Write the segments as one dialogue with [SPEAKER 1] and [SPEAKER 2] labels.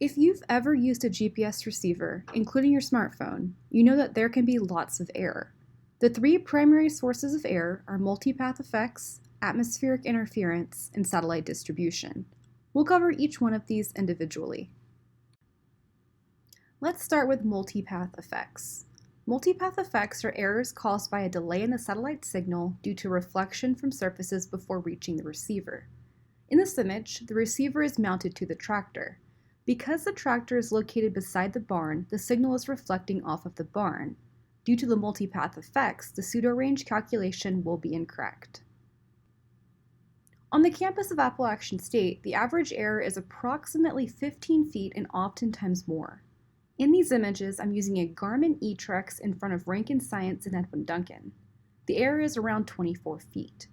[SPEAKER 1] If you've ever used a GPS receiver, including your smartphone, you know that there can be lots of error. The three primary sources of error are multipath effects, atmospheric interference, and satellite distribution. We'll cover each one of these individually. Let's start with multipath effects. Multipath effects are errors caused by a delay in the satellite signal due to reflection from surfaces before reaching the receiver. In this image, the receiver is mounted to the tractor. Because the tractor is located beside the barn, the signal is reflecting off of the barn. Due to the multipath effects, the pseudo-range calculation will be incorrect. On the campus of Appalachian State, the average error is approximately 15 feet and oftentimes more. In these images, I'm using a Garmin eTrex in front of Rankin Science and Edwin Duncan. The error is around 24 feet.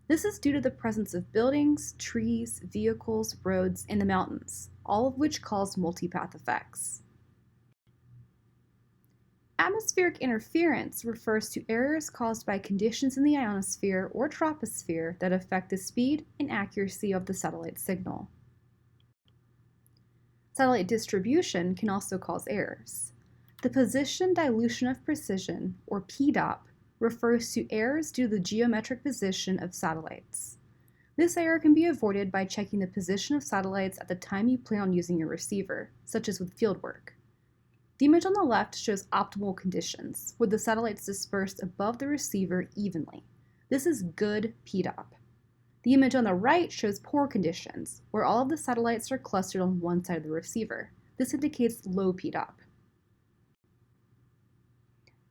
[SPEAKER 1] This is due to the presence of buildings, trees, vehicles, roads, and the mountains, all of which cause multipath effects. Atmospheric interference refers to errors caused by conditions in the ionosphere or troposphere that affect the speed and accuracy of the satellite signal. Satellite distribution can also cause errors. The position dilution of precision, or PDOP, refers to errors due to the geometric position of satellites. This error can be avoided by checking the position of satellites at the time you plan on using your receiver, such as with fieldwork. The image on the left shows optimal conditions, with the satellites dispersed above the receiver evenly. This is good PDOP. The image on the right shows poor conditions, where all of the satellites are clustered on one side of the receiver. This indicates low PDOP.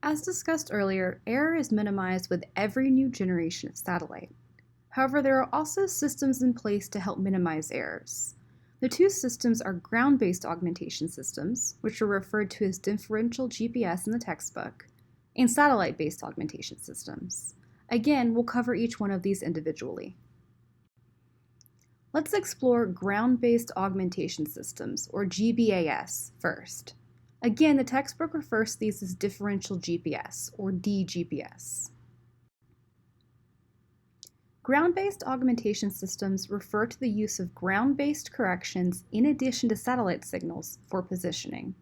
[SPEAKER 1] As discussed earlier, error is minimized with every new generation of satellite. However, there are also systems in place to help minimize errors. The two systems are ground-based augmentation systems, which are referred to as differential GPS in the textbook, and satellite-based augmentation systems. Again, we'll cover each one of these individually. Let's explore ground-based augmentation systems, or GBAS, first. Again, the textbook refers to these as differential GPS, or DGPS. Ground-based augmentation systems refer to the use of ground-based corrections in addition to satellite signals for positioning.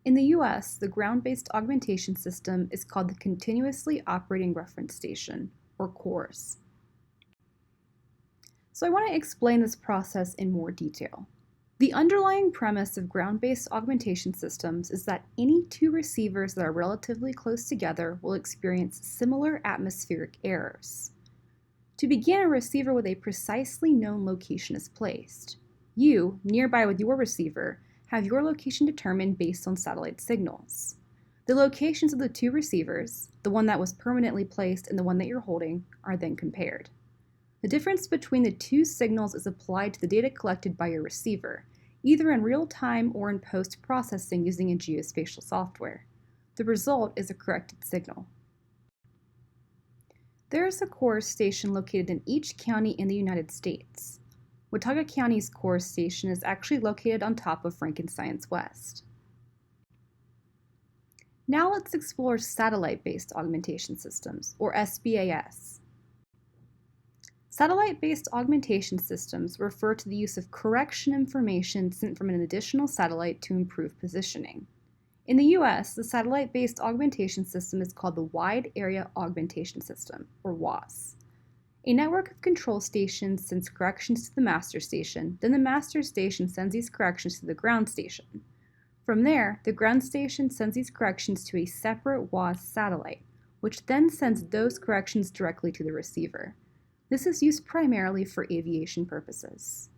[SPEAKER 1] In the US, the ground-based augmentation system is called the Continuously Operating Reference Station, or CORS. So I want to explain this process in more detail. The underlying premise of ground-based augmentation systems is that any two receivers that are relatively close together will experience similar atmospheric errors. To begin, a receiver with a precisely known location is placed. You, nearby with your receiver, have your location determined based on satellite signals. The locations of the two receivers, the one that was permanently placed and the one that you're holding, are then compared. The difference between the two signals is applied to the data collected by your receiver, either in real time or in post-processing using a geospatial software. The result is a corrected signal. There is a CORS station located in each county in the United States. Watauga County's CORS station is actually located on top of Rankin Science West. Now let's explore satellite-based augmentation systems, or SBAS. Satellite-based augmentation systems refer to the use of correction information sent from an additional satellite to improve positioning. In the US, the satellite-based augmentation system is called the Wide Area Augmentation System, or WAAS. A network of control stations sends corrections to the master station, then the master station sends these corrections to the ground station. From there, the ground station sends these corrections to a separate WAAS satellite, which then sends those corrections directly to the receiver. This is used primarily for aviation purposes.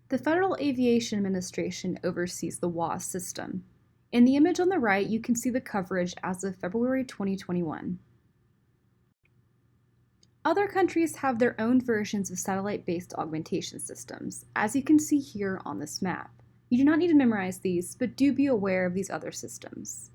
[SPEAKER 1] The Federal Aviation Administration oversees the WAAS system. In the image on the right, you can see the coverage as of February 2021. Other countries have their own versions of satellite-based augmentation systems, as you can see here on this map. You do not need to memorize these, but do be aware of these other systems.